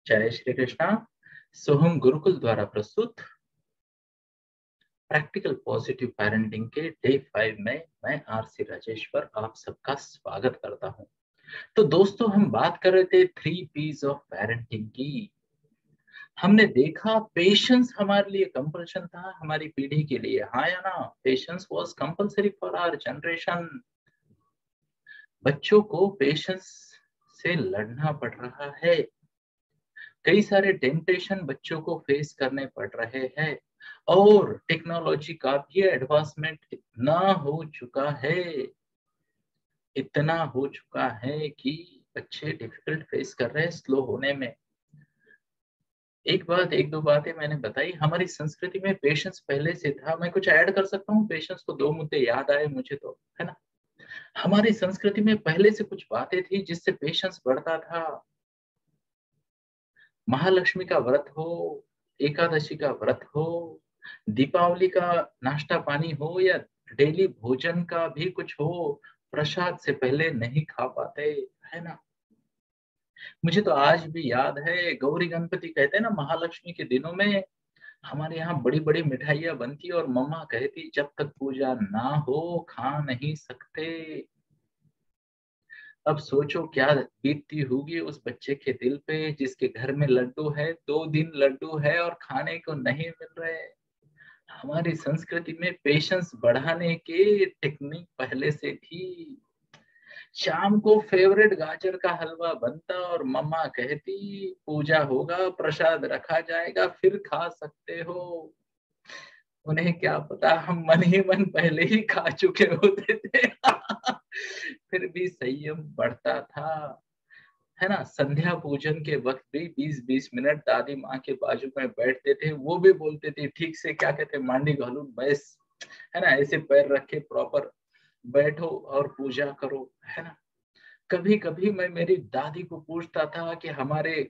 जय श्री कृष्णा। सोहम गुरुकुल द्वारा प्रस्तुत प्रैक्टिकल पॉजिटिव पेरेंटिंग के डे 5 में मैं आरसी राजेश्वर आप सबका स्वागत करता हूं। तो दोस्तों, हम बात कर रहे थे 3 P's ऑफ पेरेंटिंग की। हमने देखा पेशेंस हमारे लिए कंपल्शन था, हमारी पीढ़ी के लिए, हाँ या ना? Patience was compulsory for our generation. बच्चों को पेशेंस से लड़ना पड़ रहा है। कई सारे टेम्पटेशन बच्चों को फेस करने पड़ रहे हैं और टेक्नोलॉजी का भी एडवांसमेंट इतना हो चुका है कि बच्चे डिफिकल्ट फेस कर रहे हैं स्लो होने में। एक दो बातें मैंने बताई। हमारी संस्कृति में पेशेंस पहले से था। मैं कुछ ऐड कर सकता हूँ पेशेंस को? 2 मुद्दे याद आए मुझे, तो है ना। हमारी संस्कृति में पहले से कुछ बातें थी जिससे पेशेंस बढ़ता था। महालक्ष्मी का व्रत हो, एकादशी का व्रत हो, दीपावली का नाश्ता पानी हो, या डेली भोजन का भी कुछ हो, प्रसाद से पहले नहीं खा पाते, है ना। मुझे तो आज भी याद है, गौरी गणपति कहते हैं ना, महालक्ष्मी के दिनों में हमारे यहाँ बड़ी बड़ी मिठाइयाँ बनती और मम्मा कहती जब तक पूजा ना हो खा नहीं सकते। अब सोचो क्या बीतती होगी उस बच्चे के दिल पे जिसके घर में लड्डू है, 2 दिन लड्डू है और खाने को नहीं मिल रहे। हमारी संस्कृति में पेशेंस बढ़ाने के टेक्निक पहले से थी। शाम को फेवरेट गाजर का हलवा बनता और मम्मा कहती पूजा होगा, प्रसाद रखा जाएगा, फिर खा सकते हो। उन्हें क्या पता हम मन ही मन पहले ही खा चुके होते थे। फिर भी संयम बढ़ता था, है ना। संध्या पूजन के वक्त भी 20-20 मिनट दादी माँ के बाजू में बैठते थे। वो भी बोलते थे ठीक से, क्या कहते, मांडी घालू बैस, है ना, ऐसे पैर रखे प्रॉपर बैठो और पूजा करो, है ना। कभी कभी मैं मेरी दादी को पूछता था कि हमारे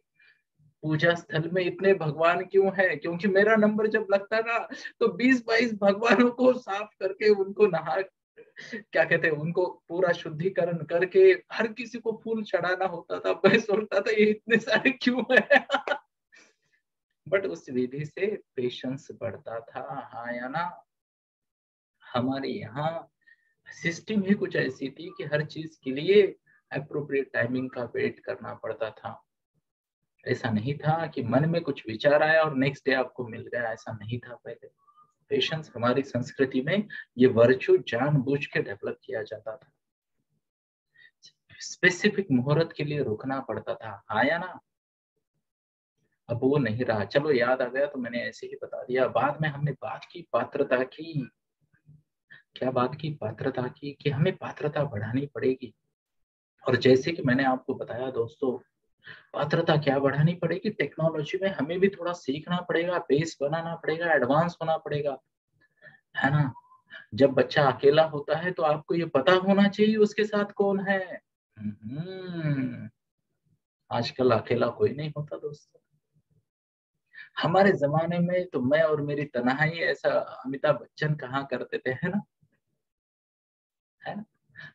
पूजा स्थल में इतने भगवान क्यों है, क्योंकि मेरा नंबर जब लगता ना तो 20-22 भगवानों को साफ करके उनको नहा, क्या कहते हैं, उनको पूरा शुद्धिकरण करके हर किसी को फूल चढ़ाना होता था। मैं सोचता था ये इतने सारे क्यों है। बट उस विधि से पेशेंस बढ़ता था, हाँ या ना। हमारे यहाँ सिस्टम ही कुछ ऐसी थी कि हर चीज के लिए अप्रोप्रिएट टाइमिंग का वेट करना पड़ता था। ऐसा नहीं था कि मन में कुछ विचार आया और नेक्स्ट डे आपको मिल गया, ऐसा नहीं था पहले। पेशेंस हमारी संस्कृति में ये वर्चू जानबूझ के डेवलप किया जाता था। स्पेसिफिक मुहूर्त के लिए रुकना पड़ता था, हाँ या ना। अब वो नहीं रहा। चलो याद आ गया तो मैंने ऐसे ही बता दिया। बाद में हमने बात की पात्रता की। क्या बात की? पात्रता की कि हमें पात्रता बढ़ानी पड़ेगी। और जैसे कि मैंने आपको बताया दोस्तों, पात्रता क्या बढ़ानी पड़ेगी, टेक्नोलॉजी में हमें भी थोड़ा सीखना पड़ेगा, बेस बनाना पड़ेगा, एडवांस होना पड़ेगा, है ना। जब बच्चा अकेला होता है तो आपको ये पता होना चाहिए उसके साथ कौन है। आजकल अकेला कोई नहीं होता दोस्तों। हमारे जमाने में तो मैं और मेरी तन्हाई, ऐसा अमिताभ बच्चन कहा करते थे, है ना।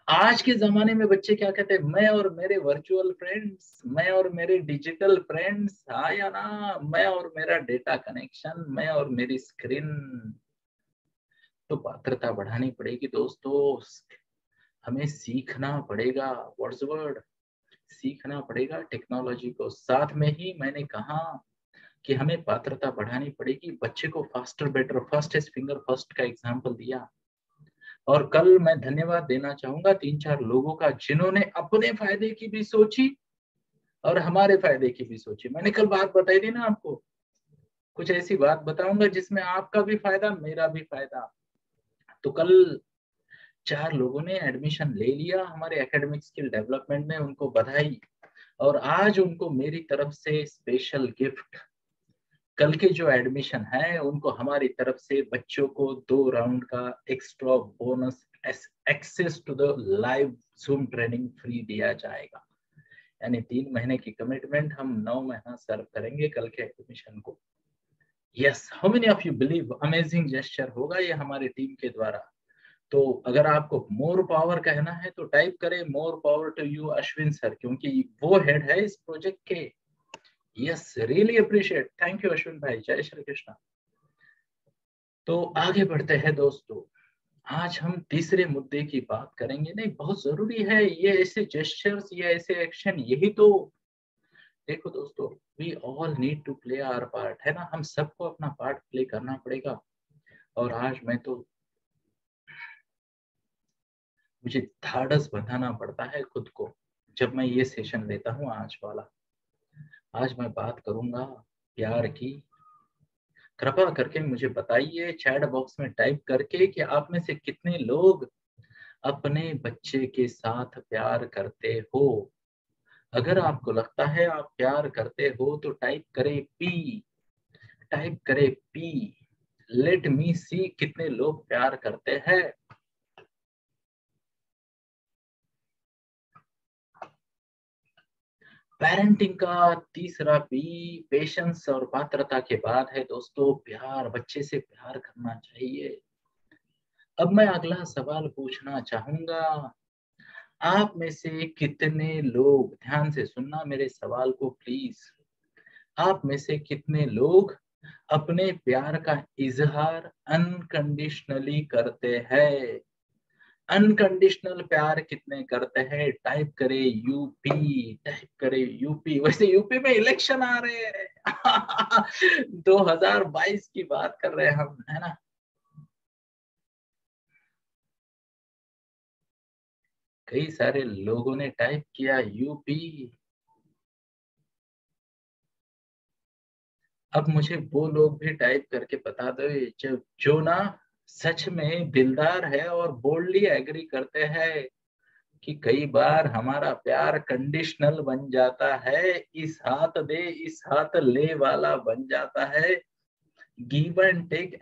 आज के जमाने में बच्चे क्या कहते हैं, मैं और मेरे वर्चुअल फ्रेंड्स, मैं और मेरे डिजिटल फ्रेंड्स, हाँ या ना, मैं और मेरा डेटा कनेक्शन, मैं और मेरी स्क्रीन। तो पात्रता बढ़ानी पड़ेगी दोस्तों। हमें सीखना पड़ेगा, व्हाट्स वर्ड, सीखना पड़ेगा टेक्नोलॉजी को। साथ में ही मैंने कहा कि हमें पात्रता बढ़ानी पड़ेगी। बच्चे को faster better, first is finger first का एग्जांपल दिया। और कल मैं धन्यवाद देना चाहूंगा 3-4 लोगों का जिन्होंने अपने फायदे की भी सोची और हमारे फायदे की भी सोची। मैंने कल बात बताई थी ना आपको, कुछ ऐसी बात बताऊंगा जिसमें आपका भी फायदा, मेरा भी फायदा। तो कल 4 लोगों ने एडमिशन ले लिया हमारे एकेडमिक स्किल डेवलपमेंट में, उनको बधाई। और आज उनको मेरी तरफ से स्पेशल गिफ्ट। कल के जो एडमिशन है उनको हमारी तरफ से बच्चों को 2 राउंड का extra bonus access to the live Zoom training free दिया जाएगा। यानी 3 महीने की कमिटमेंट हम 9 महीना सर्व करेंगे कल के एडमिशन को। Yes, how many of you believe amazing gesture होगा ये हमारी टीम के द्वारा। तो अगर आपको मोर पावर कहना है तो टाइप करें more power to you Ashwin sir, क्योंकि वो हेड है इस प्रोजेक्ट के। Yes, really appreciate, thank you Ashwin भाई, जय श्री कृष्ण। तो आगे बढ़ते हैं दोस्तों, आज हम तीसरे मुद्दे की बात करेंगे। नहीं, बहुत जरूरी है ये ऐसे जेस्चर्स, ये ऐसे एक्शन, यही तो, देखो दोस्तों, we all need to play our part, है ना, हम सबको अपना पार्ट प्ले करना पड़ेगा। और आज मुझे धाड़स बंधाना पड़ता है खुद को जब मैं ये सेशन लेता हूँ आज वाला। आज मैं बात करूंगा प्यार की। कृपया करके मुझे बताइए चैट बॉक्स में टाइप करके कि आप में से कितने लोग अपने बच्चे के साथ प्यार करते हो। अगर आपको लगता है आप प्यार करते हो तो टाइप करें पी, टाइप करें पी। लेट मी सी कितने लोग प्यार करते हैं। पेरेंटिंग का तीसरा पी पेशेंस और पात्रता के बाद है दोस्तों प्यार। बच्चे से प्यार करना चाहिए। अब मैं अगला सवाल पूछना चाहूंगा, आप में से कितने लोग, ध्यान से सुनना मेरे सवाल को प्लीज, आप में से कितने लोग अपने प्यार का इजहार अनकंडीशनली करते हैं। अनकंडीशनल प्यार कितने करते हैं, टाइप करे यूपी, टाइप करे यूपी। वैसे यूपी में इलेक्शन आ रहे हैं 2022 की बात कर रहे हैं हम, है ना। कई सारे लोगों ने टाइप किया यूपी। अब मुझे वो लोग भी टाइप करके बता दो जो ना सच में दिलदार है और बोल्डली एग्री करते हैं कि कई बार हमारा प्यार कंडीशनल बन जाता है, इस हाथ दे इस हाथ ले वाला बन जाता है, गिव एंड टेक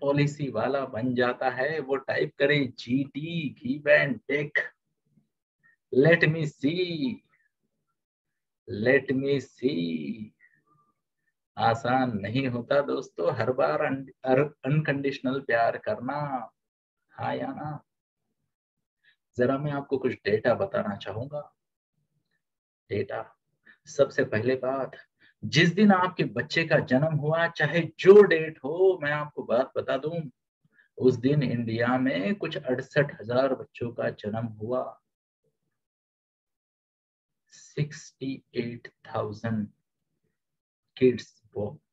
पॉलिसी वाला बन जाता है। वो टाइप करे जीटी, give and take. Let me see, let me see. आसान नहीं होता दोस्तों हर बार अनकंडीशनल प्यार करना, हाँ या ना। जरा मैं आपको कुछ डेटा बताना चाहूंगा। डेटा, सबसे पहले बात, जिस दिन आपके बच्चे का जन्म हुआ, चाहे जो डेट हो, मैं आपको बात बता दूं, उस दिन इंडिया में कुछ 68,000 बच्चों का जन्म हुआ। 68,000 kids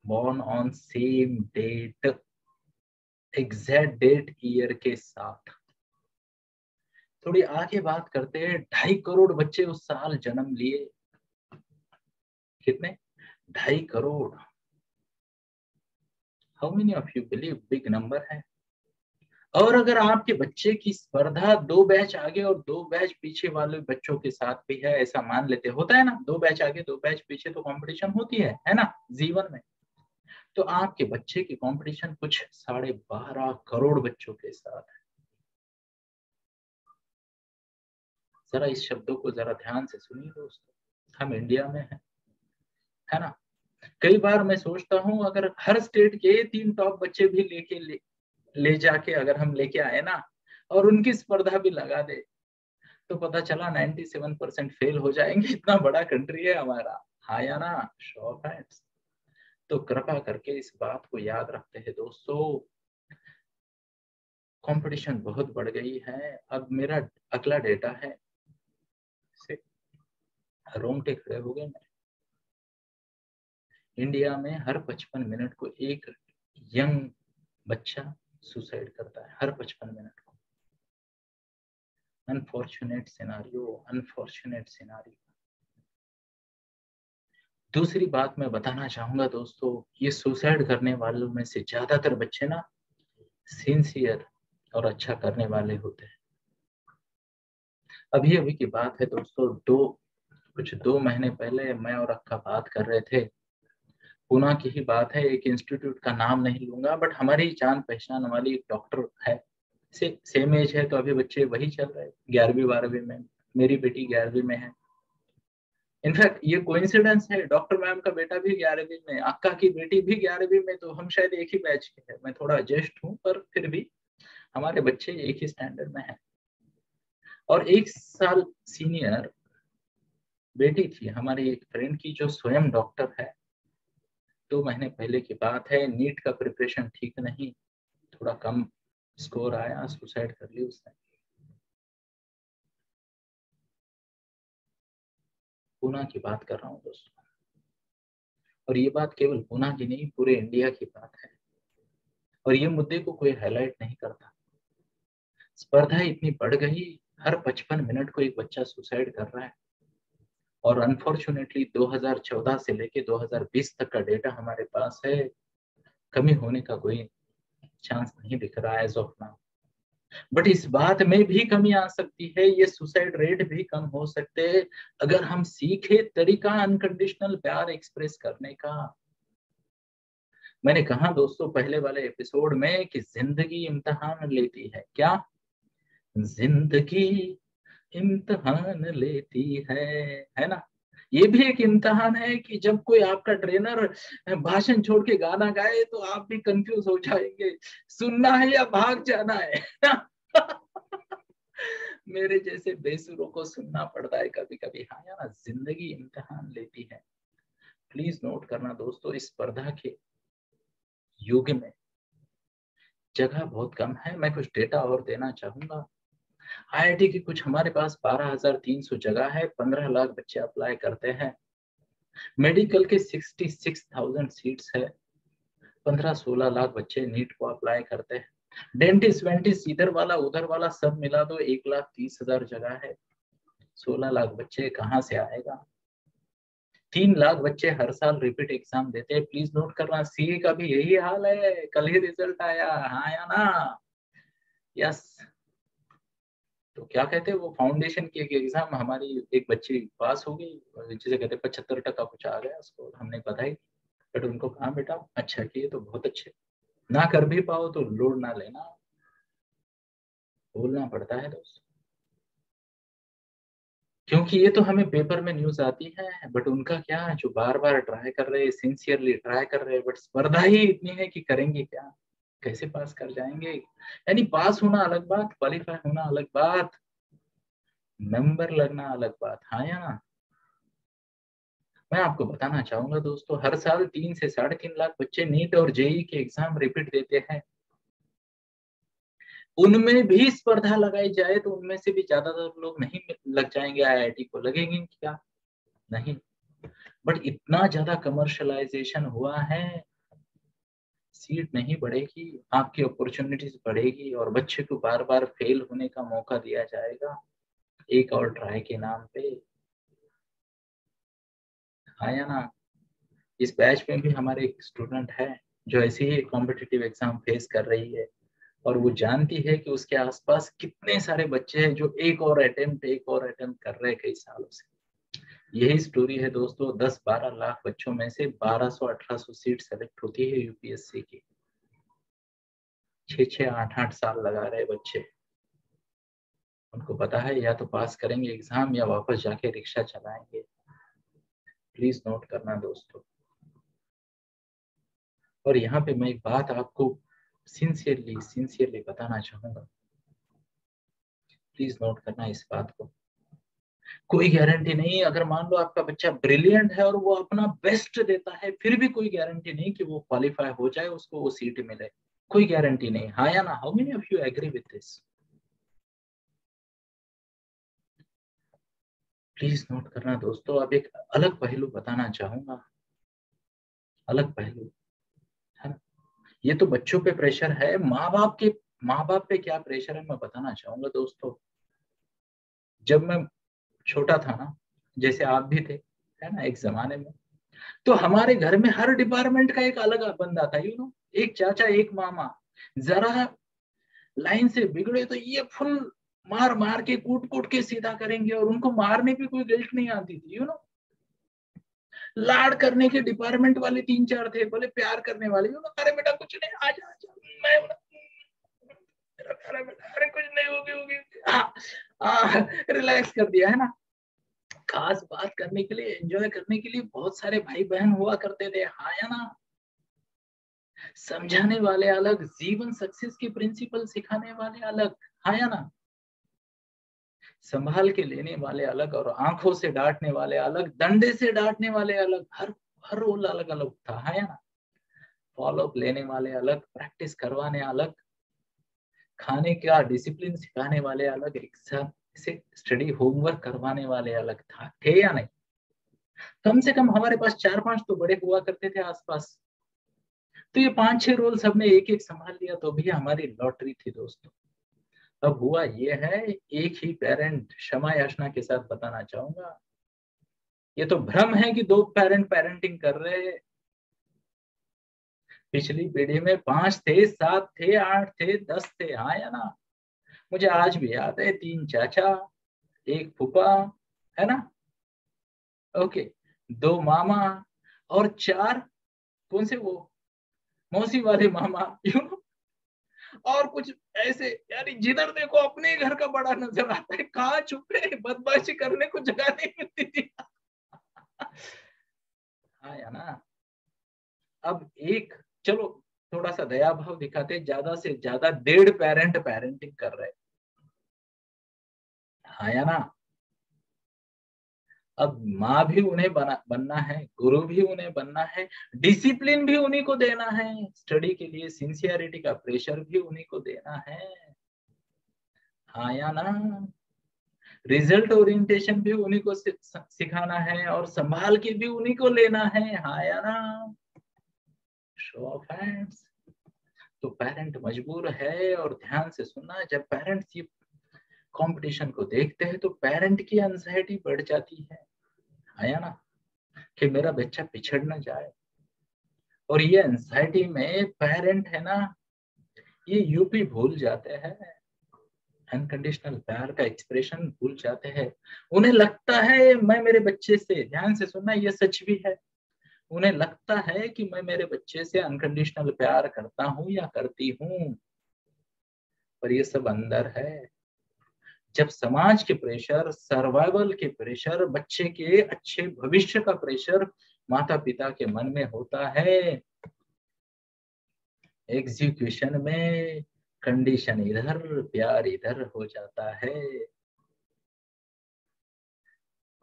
born on same date, exact date year के साथ। थोड़ी आगे बात करते हैं, 2.5 करोड़ बच्चे उस साल जन्म लिए। कितने? 2.5 crore. How many of you believe big number है। और अगर आपके बच्चे की स्पर्धा 2 बैच आगे और 2 बैच पीछे वाले बच्चों के साथ भी है, ऐसा मान लेते, होता है ना, 2 बैच आगे 2 बैच पीछे तो कंपटीशन होती है ना जीवन में। तो आपके बच्चे की कंपटीशन कुछ 12.5 करोड़ बच्चों के साथ है। जरा इस शब्दों को जरा ध्यान से सुनिए दोस्तों, हम इंडिया में है ना। कई बार मैं सोचता हूँ अगर हर स्टेट के 3 टॉप बच्चे भी ले जाके अगर हम लेके आए ना और उनकी स्पर्धा भी लगा दे, तो पता चला 97% फेल हो जाएंगे। इतना बड़ा कंट्री है हमारा, हाँ या ना, शो ऑफ हैंड्स। तो कृपया करके इस बात को याद रखते हैं दोस्तों, कंपटीशन बहुत बढ़ गई है। अब मेरा अगला डेटा है, रोंगटे खड़े हो गए मेरे। इंडिया में हर 55 मिनट को एक यंग बच्चा सुसाइड करता है, हर 55 मिनट को। Unfortunate scenario, unfortunate scenario. दूसरी बात मैं बताना चाहूंगा दोस्तों, ये सुसाइड करने वालों में से ज्यादातर बच्चे ना सिंसियर और अच्छा करने वाले होते हैं। अभी अभी की बात है दोस्तों, कुछ 2 महीने पहले मैं और अक्का बात कर रहे थे। पुणे की ही बात है, एक इंस्टीट्यूट का नाम नहीं लूंगा, बट हमारी जान पहचान वाली एक डॉक्टर है, सेम एज है, तो अभी बच्चे वही चल रहे, 11वीं 12वीं में। मेरी बेटी 11वीं में है। इनफैक्ट ये कोइंसिडेंस है, डॉक्टर मैम का बेटा भी 11वीं में, अक्का की बेटी भी 11वीं में, तो हम शायद एक ही बैच के हैं। मैं थोड़ा ज्येष्ठ हूँ पर फिर भी हमारे बच्चे एक ही स्टैंडर्ड में हैं। और 1 साल सीनियर बेटी थी हमारी एक फ्रेंड की, जो स्वयं डॉक्टर है। 2 महीने पहले की बात है, नीट का प्रिपरेशन ठीक नहीं, थोड़ा कम स्कोर आया, सुसाइड कर ली उसने। पूना की बात कर रहा हूँ दोस्तों, और ये बात केवल पूना की नहीं, पूरे इंडिया की बात है, और ये मुद्दे को कोई हाईलाइट नहीं करता। स्पर्धा इतनी बढ़ गई, हर 55 मिनट को एक बच्चा सुसाइड कर रहा है, और अनफॉर्चुनेटली 2014 से लेके 2020 तक का डेटा हमारे पास है, कमी होने का कोई चांस नहीं दिख रहा है एज ऑफ नाउ। बट इस बात में भी कमी आ सकती है, ये सुसाइड रेट भी कम हो सकते हैं अगर हम सीखे तरीका अनकंडीशनल प्यार एक्सप्रेस करने का। मैंने कहा दोस्तों पहले वाले एपिसोड में कि जिंदगी इम्तिहान लेती है। क्या? जिंदगी इम्तिहान लेती है ना? ये भी एक इम्तिहान है कि जब कोई आपका ट्रेनर भाषण छोड़ के गाना गाए तो आप भी कंफ्यूज हो जाएंगे, सुनना है या भाग जाना है। मेरे जैसे बेसुरों को सुनना पड़ता है कभी कभी। हाँ यार, जिंदगी इम्तिहान लेती है। प्लीज नोट करना दोस्तों, इस स्पर्धा के युग में जगह बहुत कम है। मैं कुछ डेटा और देना चाहूंगा। आईआईटी की कुछ हमारे पास 12,300 जगह है, 15 लाख बच्चे अप्लाई करते हैं। मेडिकल के 66,000 सीट्स है, 15-16 लाख बच्चे नीट को अप्लाई करते हैं। डेंटिस्ट वेंटिस्ट इधर वाला उधर वाला सब मिला दो 1,30,000 जगह है, 16 लाख बच्चे कहाँ से आएगा? 3 लाख बच्चे हर साल रिपीट एग्जाम देते हैं। प्लीज नोट करना, सीए का भी यही हाल है, कल ही रिजल्ट आया। हाँ या ना? यस। तो क्या कहते हैं, वो फाउंडेशन की एक एग्जाम हमारी एक बच्ची पास हो गई, जिसे कहते हैं 75% कुछ आ गया उसको, हमने बधाई। बट उनको कहा बेटा अच्छा किए तो बहुत अच्छे, ना कर भी पाओ तो लोड ना लेना, बोलना पड़ता है दोस्त। क्योंकि ये तो हमें पेपर में न्यूज आती है, बट उनका क्या, जो बार बार ट्राई कर रहे हैं, सिंसियरली ट्राई कर रहे हैं, बट स्पर्धा ही इतनी है कि करेंगे क्या, कैसे पास कर जाएंगे? यानी पास होना अलग बात, क्वालिफाई होना अलग बात, नंबर लगना अलग बात। हाँ या ना? मैं आपको बताना चाहूंगा दोस्तों, हर साल 3 से 3.5 लाख बच्चे नीट और जेई के एग्जाम रिपीट देते हैं। उनमें भी स्पर्धा लगाई जाए तो उनमें से भी ज्यादातर लोग नहीं लग जाएंगे आईआईटी को, लगेंगे क्या? नहीं। बट इतना ज्यादा कमर्शलाइजेशन हुआ है, सीट नहीं बढ़ेगी, आपकी अपॉर्चुनिटीज बढ़ेगी, और बच्चे को बार बार फेल होने का मौका दिया जाएगा एक और ट्राई के नाम पे। हाँ या ना? इस बैच में भी हमारे एक स्टूडेंट है जो ऐसे ही कॉम्पिटिटिव एग्जाम फेस कर रही है, और वो जानती है कि उसके आसपास कितने सारे बच्चे हैं जो एक और अटेम्प्ट कर रहे हैं कई सालों से। यही स्टोरी है दोस्तों, 10-12 लाख बच्चों में से 1200-1800 सीट सेलेक्ट होती है यूपीएससी की। 6-6, 8-8 साल लगा रहे बच्चे। उनको पता है या तो पास करेंगे एग्जाम या वापस जाके रिक्शा चलाएंगे। प्लीज नोट करना दोस्तों। और यहाँ पे मैं एक बात आपको सिंसियरली सिंसियरली बताना चाहूंगा, प्लीज नोट करना इस बात को। कोई गारंटी नहीं, अगर मान लो आपका बच्चा ब्रिलियंट है और वो अपना बेस्ट देता है, फिर भी कोई गारंटी नहीं कि वो क्वालिफाई हो जाए, उसको वो सीट मिले। कोई गारंटी नहीं। हाँ या ना? How many of you agree with this? Please note करना दोस्तों। अब एक अलग पहलू बताना चाहूंगा, अलग पहलू, है ना? ये तो बच्चों पे प्रेशर है, माँ बाप पे क्या प्रेशर है मैं बताना चाहूंगा दोस्तों। जब मैं छोटा था ना, जैसे आप भी थे, है ना, एक जमाने में, तो हमारे घर में हर डिपार्टमेंट का एक अलग बंदा था, एक चाचा एक मामा। जरा लाइन से बिगड़े तो ये फुल मार मार के कूट कूट के सीधा करेंगे, और उनको मारने की कोई गिल्ट नहीं आती थी। लाड करने के डिपार्टमेंट वाले 3-4 थे, बोले प्यार करने वाले, अरे बेटा कुछ नहीं, आजा आजा, मैं मेरा प्यारा बेटा, अरे कुछ नहीं, होगी रिलैक्स कर दिया, है ना? खास बात करने के लिए, एंजॉय करने के लिए बहुत सारे भाई बहन हुआ करते थे। हाँ या ना? समझाने वाले अलग, जीवन सक्सेस के प्रिंसिपल सिखाने वाले अलग। हाँ या ना? संभाल के लेने वाले अलग, और आंखों से डांटने वाले अलग, डंडे से डांटने वाले अलग। हर हर रोल अलग अलग था, है ना। फॉलोअप लेने वाले अलग, प्रैक्टिस करवाने अलग, खाने का डिसिप्लिन सिखाने वाले अलग, एग्जाम से स्टडी होमवर्क करवाने वाले अलग था, थे या नहीं। कम से कम हमारे पास 4-5 तो बड़े हुआ करते थे आसपास। तो ये 5-6 रोल सबने एक एक संभाल लिया तो भी हमारी लॉटरी थी दोस्तों। अब हुआ ये है, एक ही पेरेंट, क्षमा याचना के साथ बताना चाहूंगा, ये तो भ्रम है कि 2 पेरेंट पेरेंटिंग कर रहे हैं। पिछली पीढ़ी में 5 थे, 7 थे, 8 थे, 10 थे, हाँ या ना। मुझे आज भी याद है, 3 चाचा, 1 फूफा, है ना, ओके, 2 मामा और 4 कौन से वो मौसी वाले मामा, यू नो, और कुछ ऐसे, यानी जिधर देखो अपने घर का बड़ा नजर आता है, कहाँ छुपे, बदमाशी करने को जगह नहीं मिलती थी। हाँ या ना। अब एक, चलो थोड़ा सा दया भाव दिखाते, ज्यादा से ज्यादा 1.5 पेरेंट पेरेंटिंग कर रहे, हाँ या ना। अब माँ भी उन्हें बनना है, गुरु भी उन्हें बनना है, डिसिप्लिन भी उन्हीं को देना है, स्टडी के लिए सिंसियरिटी का प्रेशर भी उन्हीं को देना है, हाँ या ना। रिजल्ट ओरिएंटेशन भी उन्हीं को सिखाना है और संभाल के भी उन्हीं को लेना है, हाँ या ना। Show of hands. तो पेरेंट मजबूर है, और ध्यान से सुनना, जब पेरेंट्स ये कंपटीशन को देखते हैं तो पेरेंट की एंजाइटी बढ़ जाती है या ना, कि मेरा बच्चा पिछड़ ना जाए। और ये एंजाइटी में पेरेंट है ना, ये यूपी भूल जाते हैं, अनकंडीशनल प्यार का एक्सप्रेशन भूल जाते हैं। उन्हें लगता है मैं मेरे बच्चे से, ध्यान से सुनना, ये सच भी है, उन्हें लगता है कि मैं मेरे बच्चे से अनकंडीशनल प्यार करता हूं या करती हूं, पर ये सब अंदर है। जब समाज के प्रेशर, सर्वाइवल के प्रेशर, बच्चे के अच्छे भविष्य का प्रेशर माता पिता के मन में होता है, एग्जीक्यूशन में कंडीशन इधर, प्यार इधर हो जाता है,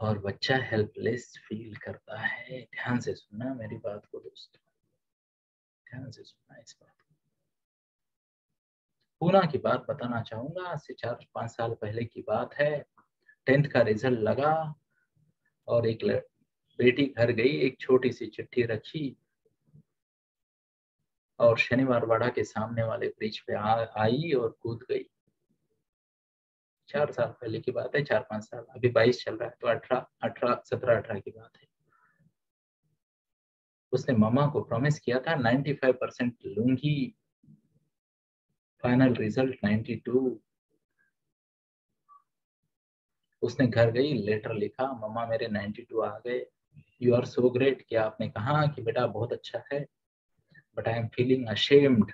और बच्चा हेल्पलेस फील करता है। ध्यान से सुनना मेरी बात को दोस्तों, ध्यान से सुनना इस बात को। पूना की बात बताना चाहूंगा, आज से 4-5 साल पहले की बात है। 10th का रिजल्ट लगा और एक बेटी घर गई, एक छोटी सी चिट्ठी रखी और शनिवार वाड़ा के सामने वाले ब्रिज पे आई और कूद गई। 4 साल पहले की बात है, 4-5 साल, अभी 22 चल रहा है, तो 17-18 की बात है। उसने मम्मा को प्रॉमिस किया था 95% लूंगी, फाइनल रिजल्ट 92। उसने घर गई, लेटर लिखा, मम्मा मेरे 92 आ गए, यू आर सो ग्रेट। क्या आपने कहा कि बेटा बहुत अच्छा है, but I am feeling ashamed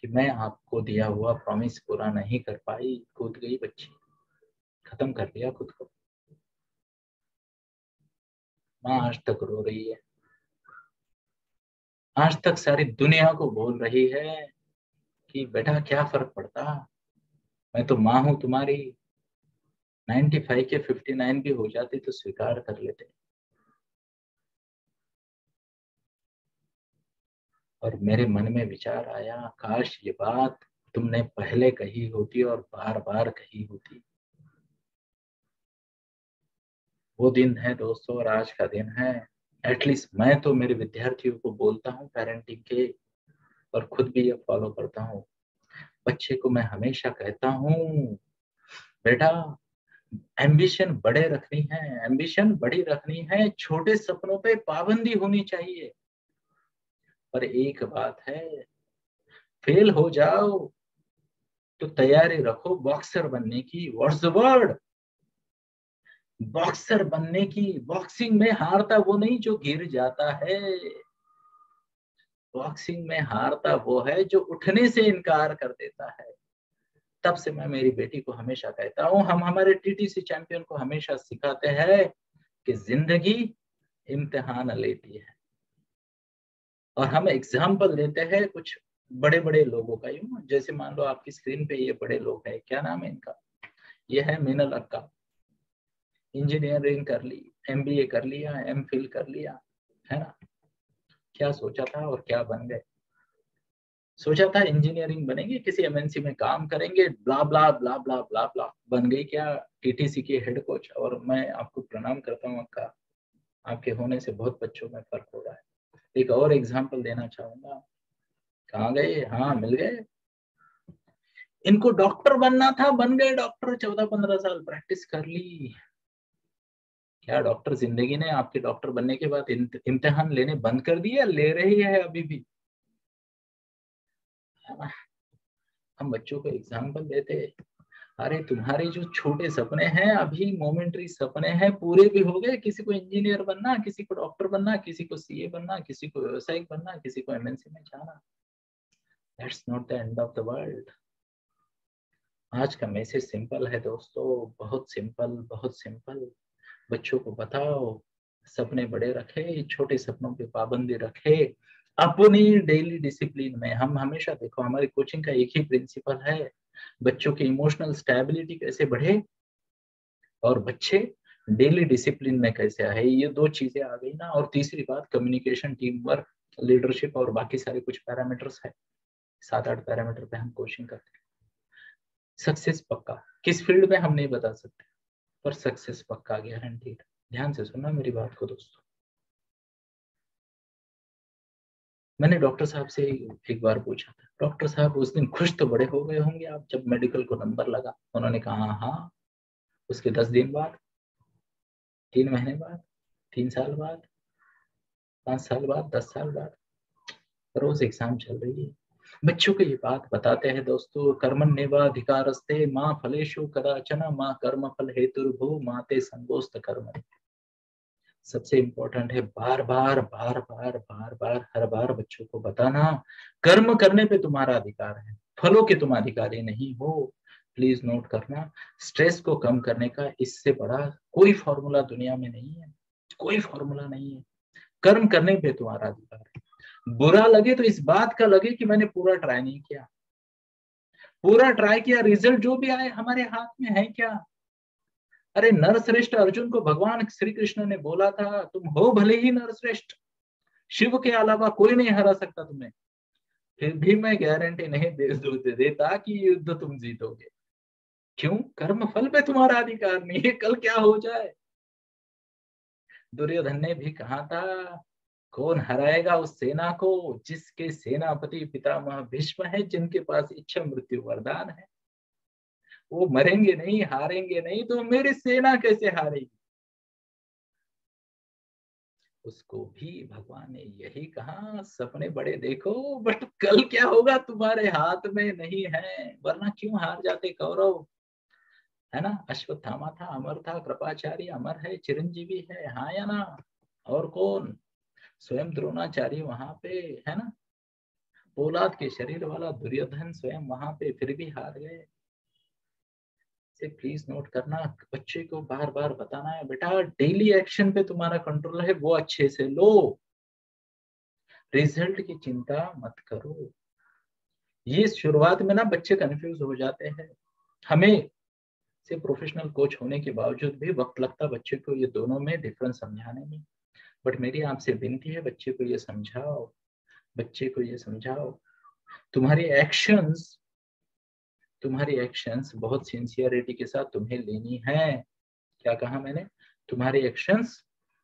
कि मैं आपको दिया हुआ प्रॉमिस पूरा नहीं कर पाई। कूद गई बच्ची, खत्म कर दिया खुद को। माँ आज तक रो रही है, आज तक सारी दुनिया को बोल रही है कि बेटा क्या फर्क पड़ता, मैं तो माँ हूं तुम्हारी, 95 के 59 भी हो जाती तो स्वीकार कर लेते। और मेरे मन में विचार आया, काश ये बात तुमने पहले कही होती और बार बार कही होती। वो दिन है दोस्तों, और आज का दिन है। एटलीस्ट मैं तो मेरे विद्यार्थियों को बोलता हूँ पेरेंटिंग के, और खुद भी ये फॉलो करता हूँ। बच्चे को मैं हमेशा कहता हूँ, बेटा एम्बिशन बड़े रखनी है, एम्बिशन बड़ी रखनी है, छोटे सपनों पे पाबंदी होनी चाहिए। पर एक बात है, फेल हो जाओ तो तैयारी रखो बॉक्सर बनने की। व्हाट्स द वर्ड, बॉक्सर बनने की। बॉक्सिंग में हारता वो नहीं जो गिर जाता है, बॉक्सिंग में हारता वो है जो उठने से इनकार कर देता है। तब से मैं मेरी बेटी को हमेशा कहता हूँ, हम हमारे टीटीसी चैंपियन को हमेशा सिखाते हैं कि जिंदगी इम्तिहान लेती है। और हम एग्जाम्पल देते हैं कुछ बड़े बड़े लोगों का, यूं जैसे मान लो आपकी स्क्रीन पे ये बड़े लोग हैं, क्या नाम है इनका, ये है मीनल अक्का, इंजीनियरिंग कर ली, एमबीए कर लिया, एमफिल कर लिया, है ना। क्या सोचा था और क्या बन गए। सोचा था इंजीनियरिंग बनेंगे, किसी एमएनसी में काम करेंगे, ब्ला ब्ला ब्ला ब्ला ब्ला ब्ला, बन गई क्या टीटीसी के हेड कोच। और मैं आपको प्रणाम करता हूँ अक्का, आपके होने से बहुत बच्चों में फर्क हो रहा है। एक और एग्जाम्पल देना चाहूंगा। कहाँ गए, हाँ मिल गए। इनको डॉक्टर बनना था, बन गए डॉक्टर, 14-15 साल प्रैक्टिस कर ली। क्या डॉक्टर जिंदगी ने आपके डॉक्टर बनने के बाद इम्तिहान लेने बंद कर दिया, ले रही है अभी भी, है ना। हम बच्चों को एग्जाम्पल देते, अरे तुम्हारे जो छोटे सपने हैं अभी मोमेंट्री सपने हैं, पूरे भी हो गए। किसी को इंजीनियर बनना, किसी को डॉक्टर बनना, किसी को सीए बनना, किसी को व्यवसायिक बनना, किसी को एमएनसी में जाना। That's not the end of the world. आज का मैसेज सिंपल है दोस्तों, बहुत सिंपल, बहुत सिंपल। बच्चों को बताओ सपने बड़े रखे, छोटे सपनों पे पाबंदी रखे, अपनी डेली डिसिप्लिन में। हम हमेशा देखो, हमारी कोचिंग का एक ही प्रिंसिपल है, बच्चों की इमोशनल स्टेबिलिटी कैसे बढ़े और बच्चे डेली डिसिप्लिन में कैसे आए। ये दो चीजें आ गई ना, और तीसरी बात कम्युनिकेशन, टीम वर्क, लीडरशिप और बाकी सारे कुछ पैरामीटर्स है, 7-8 पैरामीटर पे हम कोचिंग करते हैं। सक्सेस पक्का, किस फील्ड में हम नहीं बता सकते, पर सक्सेस पक्का गारंटीड। ध्यान से सुनना मेरी बात को दोस्तों। मैंने डॉक्टर साहब से एक बार पूछा था, डॉक्टर साहब उस दिन खुश तो बड़े हो गए होंगे आप जब मेडिकल को नंबर लगा। उन्होंने कहा हाँ। उसके 10 दिन बाद, 3 महीने बाद, 3 साल बाद, 5 साल बाद, 10 साल बाद, रोज एग्जाम चल रही है। बच्चों को ये बात बताते हैं दोस्तों, कर्मण्येवाधिकारस्ते माँ फलेषु कदाचन माँ कर्म फल हेतुर्भुः माते संगोस्त कर्म। सबसे इंपॉर्टेंट है बार बार बार बार बार बार हर बार बच्चों को बताना, कर्म करने पे तुम्हारा अधिकार है, फलों के तुम अधिकारी नहीं हो। प्लीज नोट करना, स्ट्रेस को कम करने का इससे बड़ा कोई फॉर्मूला दुनिया में नहीं है, कोई फॉर्मूला नहीं है। कर्म करने पे तुम्हारा अधिकार है। बुरा लगे तो इस बात का लगे कि मैंने पूरा ट्राई नहीं किया, पूरा ट्राई किया, रिजल्ट जो भी आए हमारे हाथ में है क्या। अरे नरश्रेष्ठ अर्जुन को भगवान श्री कृष्ण ने बोला था, तुम हो भले ही नरश्रेष्ठ, शिव के अलावा कोई नहीं हरा सकता तुम्हें, फिर भी मैं गारंटी नहीं देता कि युद्ध तुम जीतोगे। क्यों, कर्म फल पे तुम्हारा अधिकार नहीं है, कल क्या हो जाए। दुर्योधन ने भी कहा था, कौन हराएगा उस सेना को जिसके सेनापति पितामह भीष्म है, जिनके पास इच्छा मृत्यु वरदान है। वो मरेंगे नहीं, हारेंगे नहीं, तो मेरी सेना कैसे हारेगी। उसको भी भगवान ने यही कहा, सपने बड़े देखो, बट कल क्या होगा तुम्हारे हाथ में नहीं है, वरना क्यों हार जाते कौरव, है ना। अश्वत्थामा था, अमर था, कृपाचार्य अमर है, चिरंजीवी है, हाँ या ना। और कौन, स्वयं द्रोणाचार्य वहां पे, है ना। पोलाद के शरीर वाला दुर्योधन स्वयं वहां पे, फिर भी हार गए। से प्लीज नोट करना, बच्चे को बार बार बताना है, बेटा डेली एक्शन पे तुम्हारा कंट्रोल है, वो अच्छे से लो, रिजल्ट की चिंता मत करो। ये शुरुआत में ना बच्चे कंफ्यूज हो जाते हैं, हमें से प्रोफेशनल कोच होने के बावजूद भी वक्त लगता बच्चे को ये दोनों में डिफरेंस समझाने में। बट मेरी आपसे विनती है, बच्चे को ये समझाओ, बच्चे को ये समझाओ, तुम्हारी एक्शंस, तुम्हारी एक्शंस बहुत सिंसियरिटी के साथ तुम्हें लेनी है। क्या कहा मैंने, तुम्हारी एक्शंस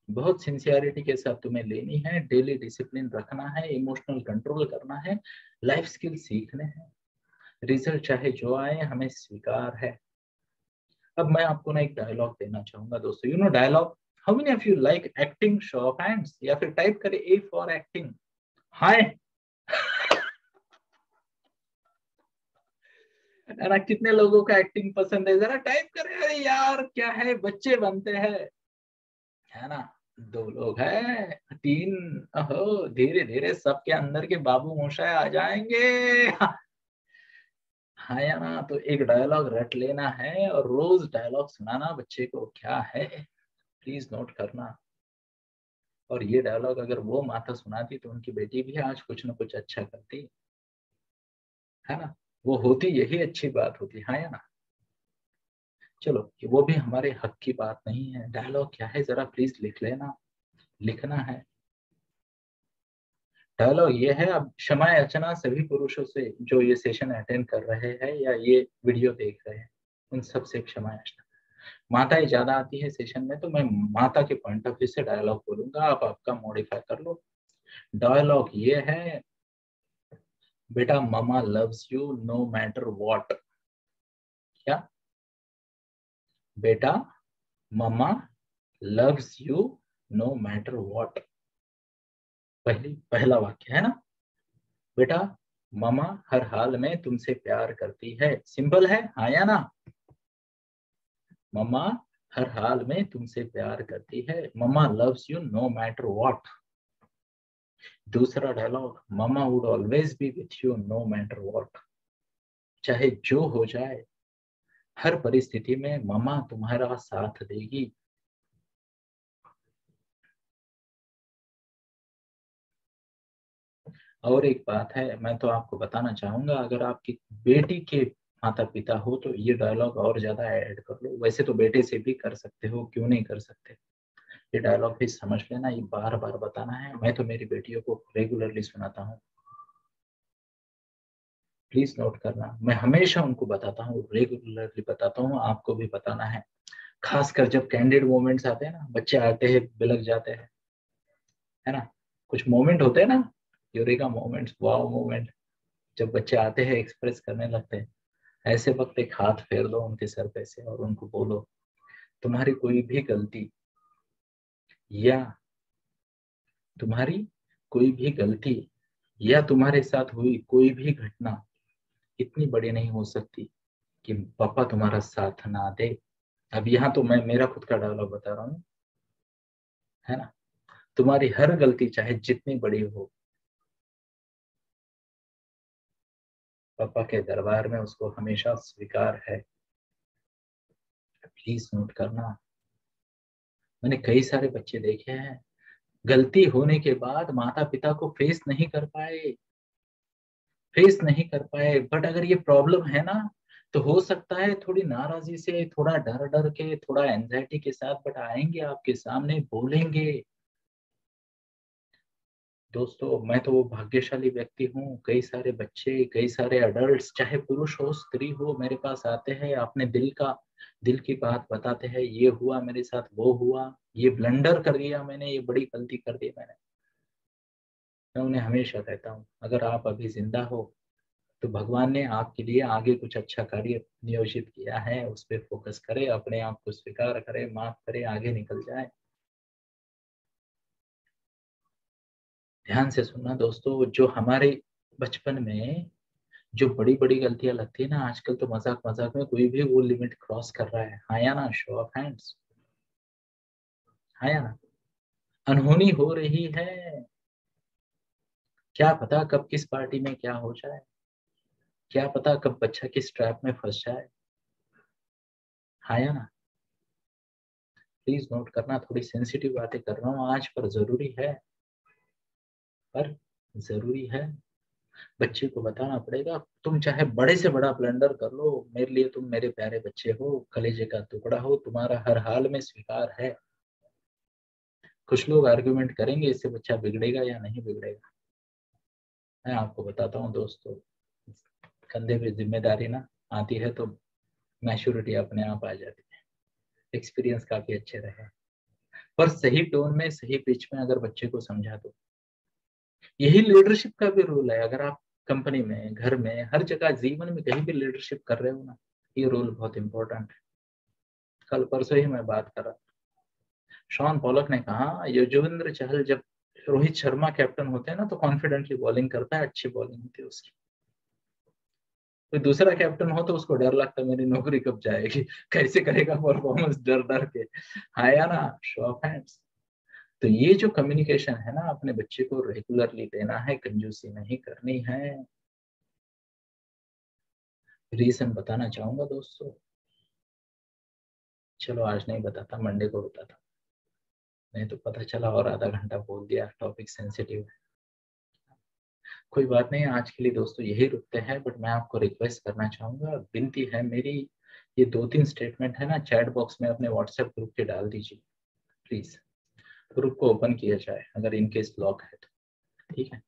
बहुत सिंसियरिटी के साथ तुम्हें लेनी है, डेली डिसिप्लिन रखना है, इमोशनल कंट्रोल करना है, लाइफ स्किल सीखने हैं, रिजल्ट चाहे जो आए हमें स्वीकार है। अब मैं आपको ना एक डायलॉग देना चाहूंगा दोस्तों, you know dialogue, how many of you like acting, show of hands, या फिर टाइप करें ए फॉर एक्टिंग। हाय, है ना, कितने लोगों का एक्टिंग पसंद है, जरा टाइप करें। अरे यार क्या है, बच्चे बनते हैं, है ना। 2 लोग हैं, 3, ओहो धीरे धीरे सबके अंदर के बाबू मोशाय आ जाएंगे। हाँ या ना। तो एक डायलॉग रट लेना है और रोज डायलॉग सुनाना बच्चे को, क्या है, प्लीज नोट करना। और ये डायलॉग अगर वो माता सुनाती तो उनकी बेटी भी आज कुछ ना कुछ अच्छा करती, है ना। वो होती, यही अच्छी बात होती, हाँ या ना। चलो वो भी हमारे हक की बात नहीं है। डायलॉग क्या है जरा प्लीज लिख लेना, लिखना है। डायलॉग ये है, अब क्षमा याचना सभी पुरुषों से जो ये सेशन अटेंड कर रहे हैं या ये वीडियो देख रहे हैं, उन सब से क्षमा याचना। माताएं ज्यादा आती है सेशन में, तो मैं माता के पॉइंट ऑफ व्यू से डायलॉग बोलूंगा, आप आपका मॉडिफाई कर लो। डायलॉग ये है, बेटा mama loves you no matter what. क्या? बेटा mama loves you no matter what. पहला वाक्य है ना, बेटा ममा हर हाल में तुमसे प्यार करती है। सिंपल है, हाँ या ना? मम्मा हर हाल में तुमसे प्यार करती है, mama loves you no matter what. दूसरा dialogue, mama would always be with you no matter what. चाहे जो हो जाए, हर परिस्थिति में मम्मा तुम्हारा साथ देगी। और एक बात है, मैं तो आपको बताना चाहूंगा, अगर आपकी बेटी के माता पिता हो तो ये डायलॉग और ज्यादा ऐड कर लो। वैसे तो बेटे से भी कर सकते हो, क्यों नहीं कर सकते। ये डायलॉग भी समझ लेना, ये बार बार बताना है। मैं तो मेरी बेटियों को रेगुलरली सुनाता हूँ, प्लीज नोट करना। मैं हमेशा उनको बताता हूँ, रेगुलरली बताता हूँ, आपको भी बताना है। खासकर जब कैंडिड मोमेंट्स आते हैं ना, बच्चे आते हैं बिलक जाते हैं, है ना, कुछ मोमेंट होते हैं ना, यूरेका मोमेंट्स, वाव मोमेंट, जब बच्चे आते हैं एक्सप्रेस करने लगते हैं, ऐसे वक्त एक हाथ फेर दो उनके सर पे से और उनको बोलो, तुम्हारी कोई भी गलती या तुम्हारी कोई भी गलती या तुम्हारे साथ हुई कोई भी घटना इतनी बड़ी नहीं हो सकती कि पापा तुम्हारा साथ ना दे। अब यहाँ तो मैं मेरा खुद का डायलॉग बता रहा हूँ, है ना। तुम्हारी हर गलती चाहे जितनी बड़ी हो, पापा के दरबार में उसको हमेशा स्वीकार है। प्लीज नोट करना। मैंने कई सारे बच्चे देखे हैं, गलती होने के बाद माता पिता को फेस नहीं कर पाए। बट अगर ये प्रॉब्लम है ना, तो हो सकता है थोड़ी नाराजगी से, थोड़ा डर डर के, थोड़ा एंजाइटी के साथ, बट आएंगे आपके सामने, बोलेंगे। दोस्तों मैं तो वो भाग्यशाली व्यक्ति हूँ, कई सारे बच्चे, कई सारे अडल्ट्स, चाहे पुरुष हो स्त्री हो, मेरे पास आते हैं, अपने दिल की बात बताते हैं, ये हुआ मेरे साथ, वो हुआ, ये ब्लंडर कर दिया मैंने, ये बड़ी गलती कर दी मैंने। मैं उन्हें हमेशा कहता हूँ, अगर आप अभी जिंदा हो तो भगवान ने आपके लिए आगे कुछ अच्छा कार्य नियोजित किया है, उस पर फोकस करे, अपने आप को स्वीकार करे, माफ करे, आगे निकल जाए। ध्यान से सुनना दोस्तों, जो हमारे बचपन में जो बड़ी बड़ी गलतियां लगती है ना, आजकल तो मजाक मजाक में कोई भी वो लिमिट क्रॉस कर रहा है, हाँ या ना? शो ऑफ हैंड्स, हाँ या ना? अनहोनी हो रही है, क्या पता कब किस पार्टी में क्या हो जाए, क्या पता कब बच्चा किस ट्रैप में फंस जाए, हाँ या ना? प्लीज नोट करना, थोड़ी सेंसिटिव बातें कर रहा हूँ आज, पर जरूरी है। बच्चे को बताना पड़ेगा, तुम चाहे बड़े से बड़ा ब्लंडर कर लो, मेरे लिए तुम मेरे प्यारे बच्चे हो, कलेजे का टुकड़ा हो, तुम्हारा हर हाल में स्वीकार है। कुछ लोग आर्ग्यूमेंट करेंगे इससे बच्चा बिगड़ेगा या नहीं बिगड़ेगा। मैं आपको बताता हूँ दोस्तों, कंधे पे जिम्मेदारी ना आती है तो मैच्योरिटी अपने आप आ जाती है। एक्सपीरियंस काफी अच्छे रहे, पर सही टोन में, सही पिच में अगर बच्चे को समझा दो, यही लीडरशिप का भी रोल है। अगर आप कंपनी में, घर में, हर जगह जीवन में कहीं भी लीडरशिप कर रहे हो ना, ये रोल बहुत इंपॉर्टेंट है। कल परसों ही मैं बात कर रहा था, शॉन पॉलक ने कहा, युजवेंद्र चहल जब रोहित शर्मा कैप्टन होते हैं ना, तो कॉन्फिडेंटली बॉलिंग करता है, अच्छी बॉलिंग होती है उसकी। कोई दूसरा कैप्टन हो तो उसको डर लगता है, मेरी नौकरी कब जाएगी, कैसे करेगा परफॉर्मेंस, डर डर के। हाँ या ना? Show of hands. तो ये जो कम्युनिकेशन है ना, अपने बच्चे को रेगुलरली देना है, कंजूसी नहीं करनी है। रीजन बताना चाहूंगा दोस्तों, चलो आज नहीं बताता, मंडे को बताता। नहीं तो पता चला और आधा घंटा बोल दिया, टॉपिक सेंसिटिव है। कोई बात नहीं, आज के लिए दोस्तों यही रुकते हैं, बट मैं आपको रिक्वेस्ट करना चाहूंगा, विनती है मेरी, ये 2-3 स्टेटमेंट है ना, चैट बॉक्स में अपने व्हाट्सएप ग्रुप के डाल दीजिए प्लीज, ग्रुप को ओपन किया जाए अगर इनकेस ब्लॉक है तो, ठीक है।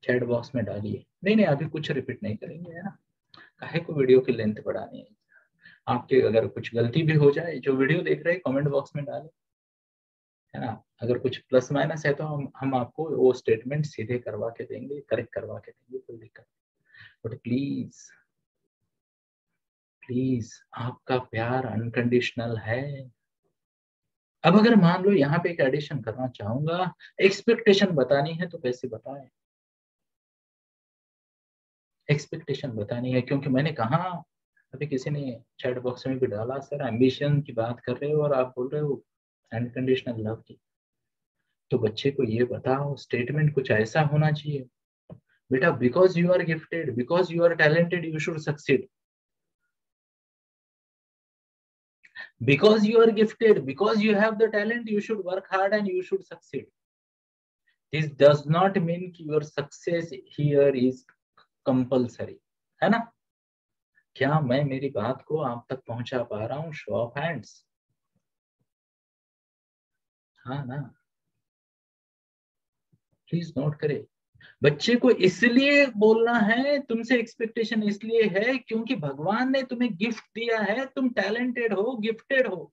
चैट बॉक्स में डालिए। नहीं नहीं, अभी कुछ रिपीट नहीं करेंगे, है ना, काहे को वीडियो की लेंथ बढ़ानी है। आपके अगर कुछ गलती भी हो जाए, जो वीडियो देख रहे हैं कमेंट बॉक्स में डालें, है ना। अगर कुछ प्लस माइनस है तो हम आपको वो स्टेटमेंट सीधे करवा के देंगे, करेक्ट करवा के देंगे, कोई दिक्कत नहीं। बट प्लीज प्लीज, आपका प्यार अनकंडीशनल है। अब अगर मान लो यहाँ पे एक एडिशन करना चाहूंगा, एक्सपेक्टेशन बतानी है तो कैसे बताएं, एक्सपेक्टेशन बतानी है, क्योंकि मैंने कहा अभी किसी ने चैट बॉक्स में भी डाला, सर एम्बिशन की बात कर रहे हो और आप बोल रहे हो अनकंडीशनल लव की। तो बच्चे को ये बताओ, स्टेटमेंट कुछ ऐसा होना चाहिए, बेटा because you are gifted, because you are talented, you should succeed. Because you are gifted, because you have the talent, you should work hard and you should succeed. This does not mean your success here is compulsory, है ना। क्या मैं मेरी बात को आप तक पहुंचा पा रहा हूँ? शो ऑफ हैंड्स, हाँ ना। प्लीज नोट करे, बच्चे को इसलिए बोलना है, तुमसे एक्सपेक्टेशन इसलिए है क्योंकि भगवान ने तुम्हें गिफ्ट दिया है, तुम टैलेंटेड हो, गिफ्टेड हो।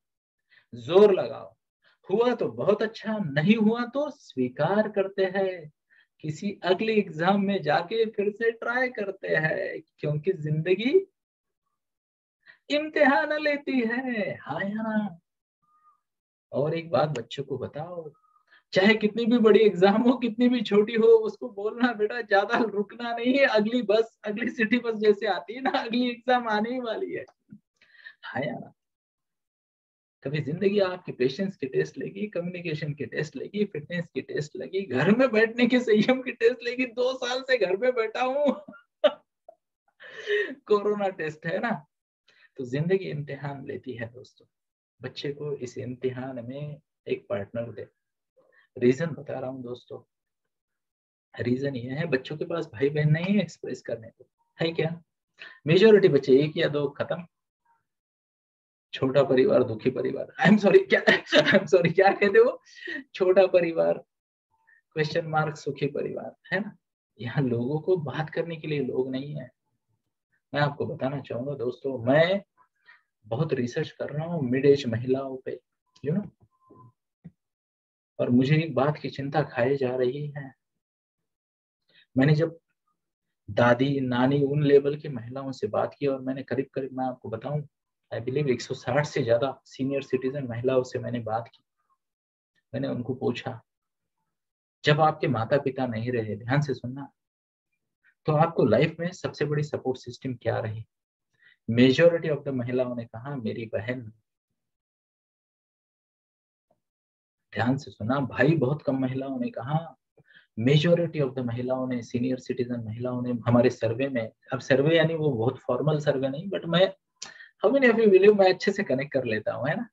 जोर लगाओ, हुआ तो बहुत अच्छा, नहीं हुआ तो स्वीकार करते हैं, किसी अगले एग्जाम में जाके फिर से ट्राई करते हैं, क्योंकि जिंदगी इम्तिहान लेती है, हाँ या ना। और एक बात बच्चों को बताओ, चाहे कितनी भी बड़ी एग्जाम हो, कितनी भी छोटी हो, उसको बोलना बेटा ज्यादा रुकना नहीं है, अगली बस, अगली सिटी बस जैसे आती है ना, अगली एग्जाम आने ही वाली है, हाँ या ना। कभी जिंदगी आपकी पेशेंस की टेस्ट लेगी, कम्युनिकेशन की टेस्ट लेगी, फिटनेस की टेस्ट लेगी, घर में बैठने के संयम की टेस्ट लेगी। 2 साल से घर में बैठा हूँ कोरोना टेस्ट है ना। तो जिंदगी इम्तिहान लेती है दोस्तों, बच्चे को इस इम्तिहान में एक पार्टनर दे। रीजन बता रहा हूँ दोस्तों, रीजन ये है, बच्चों के पास भाई बहन नहीं है एक्सप्रेस करने को, है क्या। मेजोरिटी बच्चे 1 या 2 खत्म, छोटा परिवार दुखी परिवार, आई एम सॉरी क्या, आई एम सॉरी क्या कहते हो, छोटा परिवार क्वेश्चन मार्क सुखी परिवार, है ना। यहाँ लोगों को बात करने के लिए लोग नहीं है। मैं आपको बताना चाहूंगा दोस्तों, मैं बहुत रिसर्च कर रहा हूँ मिड एज महिलाओं पे, यू नो, और मुझे एक बात की चिंता खाई जा रही है। मैंने जब दादी नानी उन लेवल की महिलाओं से बात की, और मैंने करीब करीब, मैं आपको बताऊं, आई बिलीव 160 से ज्यादा सीनियर सिटीजन महिलाओं से मैंने बात की। मैंने उनको पूछा, जब आपके माता पिता नहीं रहे, ध्यान से सुनना, तो आपको लाइफ में सबसे बड़ी सपोर्ट सिस्टम क्या रही? मेजोरिटी ऑफ द महिलाओं ने कहा मेरी बहन। ध्यान से सुना भाई, बहुत कम महिलाओं ने कहा। मेजोरिटी ऑफ द महिलाओं ने, सीनियर सिटीजन महिलाओं ने हमारे सर्वे में, अब सर्वे यानी वो बहुत फॉर्मल सर्वे नहीं, बट मैं, हम इन एवरी विलियो मैं अच्छे से कनेक्ट कर लेता हूँ, है ना,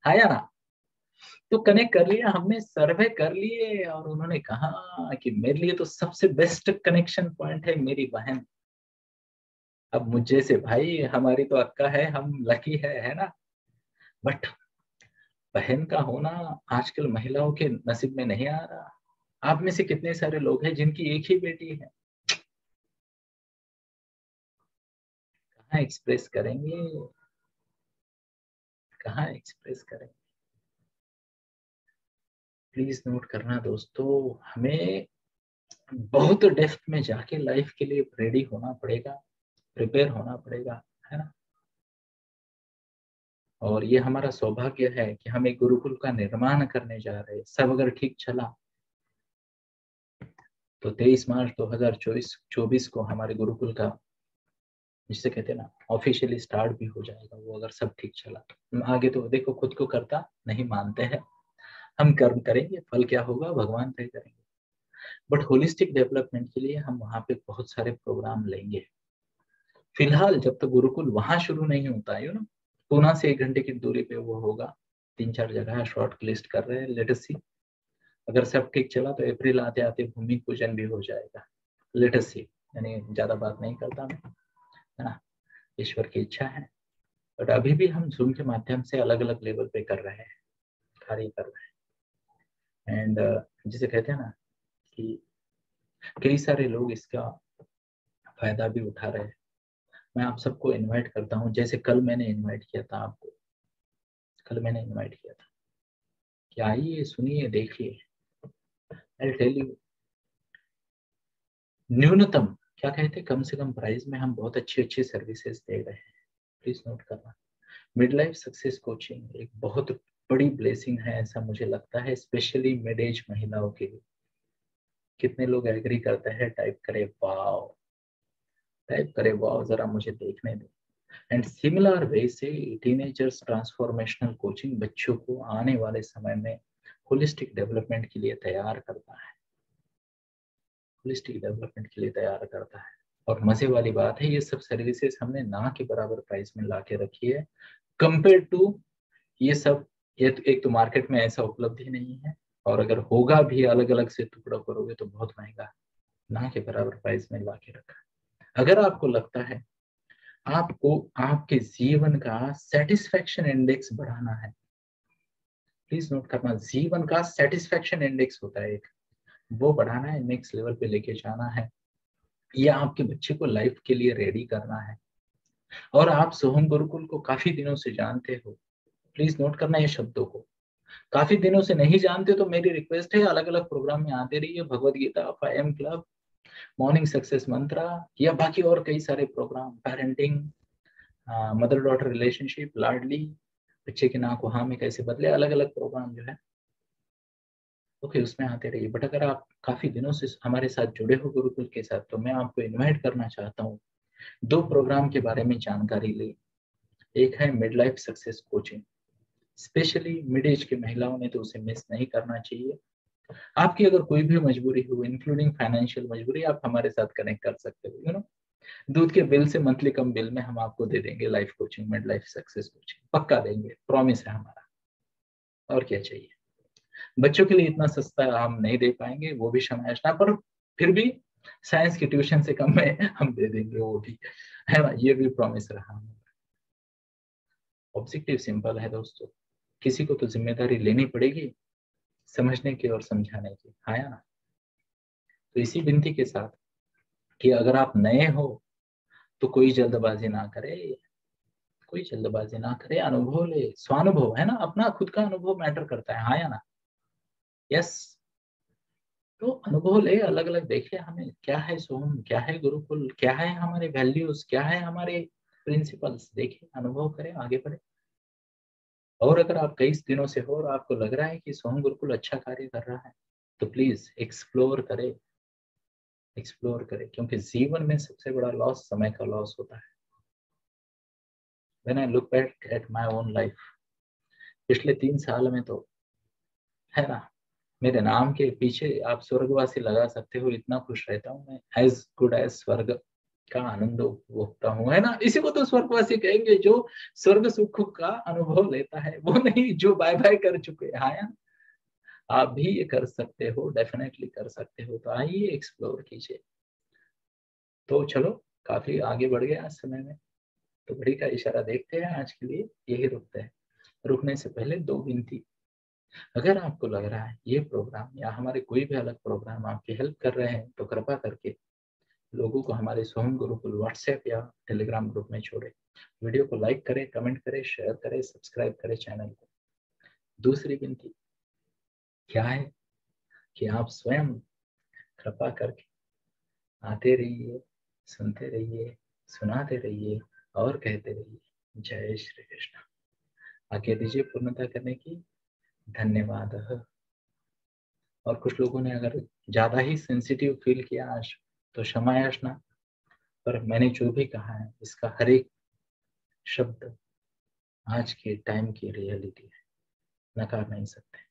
हाँ या ना। तो कनेक्ट कर लिया हमने, सर्वे कर लिए, और उन्होंने कहा कि मेरे लिए तो सबसे बेस्ट कनेक्शन पॉइंट है मेरी बहन। अब मुझे से भाई, हमारी तो अक्का है, हम लकी है ना। बट बहन का होना आजकल महिलाओं के नसीब में नहीं आ रहा। आप में से कितने सारे लोग हैं जिनकी एक ही बेटी है, कहाँ एक्सप्रेस करेंगे, कहाँ एक्सप्रेस करेंगे। प्लीज नोट करना दोस्तों, हमें बहुत डेप्थ में जाके लाइफ के लिए रेडी होना पड़ेगा, प्रिपेयर होना पड़ेगा, है ना। और ये हमारा सौभाग्य है कि हम एक गुरुकुल का निर्माण करने जा रहे हैं। सब अगर ठीक चला तो 23 मार्च 2024 को हमारे गुरुकुल का, जिसे कहते हैं ना, ऑफिशियली स्टार्ट भी हो जाएगा वो, अगर सब ठीक चला तो। आगे तो देखो, खुद को करता नहीं मानते हैं, हम कर्म करेंगे, फल क्या होगा भगवान तय करेंगे। बट होलिस्टिक डेवलपमेंट के लिए हम वहां पे बहुत सारे प्रोग्राम लेंगे। फिलहाल जब तक गुरुकुल वहां शुरू नहीं होता है, ना, पूना से 1 घंटे की दूरी पे वो होगा। 3-4 जगह शॉर्ट लिस्ट कर रहे हैं, लेट अस सी। अगर सब ठीक चला तो अप्रैल आते आते भूमि पूजन भी हो जाएगा, लेट अस सी। यानी ज्यादा बात नहीं करता मैं, है ना, ईश्वर की इच्छा है। बट अभी भी हम जूम के माध्यम से अलग अलग लेवल पे कर रहे हैं, कार्य कर रहे हैं। एंड जिसे कहते हैं ना कि कई सारे लोग इसका फायदा भी उठा रहे हैं। मैं आप सबको इनवाइट करता हूँ, जैसे कल मैंने इनवाइट किया था आपको, कल मैंने इनवाइट किया था कि आइए सुनिए देखिए। आई टेल यू, न्यूनतम क्या कहते हैं, कम से कम प्राइस में हम बहुत अच्छी अच्छी सर्विसेज दे रहे हैं। प्लीज नोट करना, मिड लाइफ सक्सेस कोचिंग एक बहुत बड़ी ब्लेसिंग है, ऐसा मुझे लगता है, स्पेशली मिड एज महिलाओं के लिए। कितने लोग एग्री करते हैं? टाइप करे वाओ, टाइप करे वाओ, जरा मुझे देखने दो। एंड सिमिलर वे से टीनेजर्स ट्रांसफॉर्मेशनल कोचिंग बच्चों को आने वाले समय में होलिस्टिक डेवलपमेंट के लिए तैयार करता है, होलिस्टिक डेवलपमेंट के लिए तैयार करता है। और मजे वाली बात है, ये सब सर्विसेज हमने ना के बराबर प्राइस में ला के रखी है कंपेयर टू ये सब। ये तो एक तो मार्केट में ऐसा उपलब्ध ही नहीं है, और अगर होगा भी अलग अलग से टुकड़ा करोगे तो बहुत महंगा, ना के बराबर प्राइस में ला के रखा है। अगर आपको लगता है आपको आपके जीवन का सेटिस्फेक्शन इंडेक्स बढ़ाना है, प्लीज नोट करना, जीवन का सेटिस्फेक्शन इंडेक्स होता है एक, वो बढ़ाना है, नेक्स्ट लेवल पे लेके जाना है, या आपके बच्चे को लाइफ के लिए रेडी करना है, और आप सोहम गुरुकुल को काफी दिनों से जानते हो, प्लीज नोट करना ये शब्दों को, काफी दिनों से नहीं जानते तो मेरी रिक्वेस्ट है अलग अलग प्रोग्राम में आते रहिए, Bhagavad Gita, 5M club, morning success mantra, या बाकी और कई सारे program, parenting, mother daughter relationship, Ladli, बच्चे के नाम को हाँ में कैसे बदले, अलग अलग प्रोग्राम जो है ओके उसमें आते रहिए। बट अगर आप काफी दिनों से हमारे साथ जुड़े हो गुरुकुल के साथ, तो मैं आपको इनवाइट करना चाहता हूँ, दो प्रोग्राम के बारे में जानकारी ले। एक है mid life success coaching, specially mid age के महिलाओं ने तो उसे मिस नहीं करना चाहिए। आपकी अगर कोई भी मजबूरी हो, इंक्लूडिंग फाइनेंशियल मजबूरी, आप हमारे साथ कनेक्ट कर सकते हो, दूध के बिल से मंथली कम बिल में हम आपको दे देंगे life coaching, mid life success coaching, पक्का देंगे, प्रॉमिस है हमारा। और क्या चाहिए? बच्चों के लिए इतना सस्ता हम नहीं दे पाएंगे, वो भी क्षमायाचना, पर फिर भी साइंस की ट्यूशन से कम में हम दे देंगे, वो भी है ना, ये भी प्रॉमिस रहा हमारा। ऑब्जेक्टिव सिंपल है दोस्तों, किसी को तो जिम्मेदारी लेनी पड़ेगी समझने की और समझाने की, हाँ या ना? तो इसी विनती के साथ कि अगर आप नए हो तो कोई जल्दबाजी ना करे, कोई जल्दबाजी ना करे, अनुभव ले, स्वानुभव है ना, अपना खुद का अनुभव मैटर करता है, हाँ या ना? यस। तो अनुभव ले, अलग अलग देखे हमें क्या है सोहम, क्या है गुरुकुल, क्या है हमारे वैल्यूज, क्या है हमारे प्रिंसिपल्स, देखे, अनुभव करें, आगे बढ़े। और अगर आप कई दिनों से हो और आपको लग रहा है कि सोहम गुरुकुल अच्छा कार्य कर रहा है, तो प्लीज एक्सप्लोर करें, एक्सप्लोर करें, क्योंकि जीवन में सबसे बड़ा लॉस समय का लॉस होता है। When I look back at my own life, पिछले 3 साल में तो, है ना, मेरे नाम के पीछे आप स्वर्गवासी लगा सकते हो, इतना खुश रहता हूँ मैं, एज गुड एज स्वर्ग का आनंद उपभोगता हूँ, है ना। इसी को तो स्वर्गवासी कहेंगे, जो स्वर्ग सुख का अनुभव लेता है, वो नहीं जो बाय बाय कर चुके हैं, हाँ यार? आप भी ये कर सकते हो, डेफिनेटली कर सकते हो, तो आइए एक्सप्लोर कीजिए। तो चलो, काफी आगे बढ़ गए आज समय में, तो घड़ी का इशारा देखते हैं, आज के लिए यही रुकते हैं। रुकने से पहले दो विनती, अगर आपको लग रहा है ये प्रोग्राम या हमारे कोई भी अलग प्रोग्राम आपकी हेल्प कर रहे हैं, तो कृपा करके लोगों को हमारे सोहम गुरुकुल व्हाट्सएप या टेलीग्राम ग्रुप में छोड़े, वीडियो को लाइक करें, कमेंट करें, शेयर करें, सब्सक्राइब करें चैनल को। दूसरी विनती क्या है कि आप स्वयं कृपा करके आते रहिए, सुनते रहिए, सुनाते रहिए और कहते रहिए, जय श्री कृष्ण। आगे दीजिए पूर्णता करने की, धन्यवाद। और कुछ लोगों ने अगर ज्यादा ही सेंसिटिव फील किया आज, तो क्षमा याचना, पर मैंने जो भी कहा है इसका हर एक शब्द आज के टाइम की रियलिटी है, नकार नहीं सकते।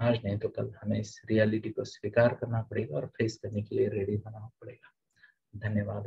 आज नहीं तो कल हमें इस रियलिटी को स्वीकार करना पड़ेगा और फेस करने के लिए रेडी होना पड़ेगा। धन्यवाद।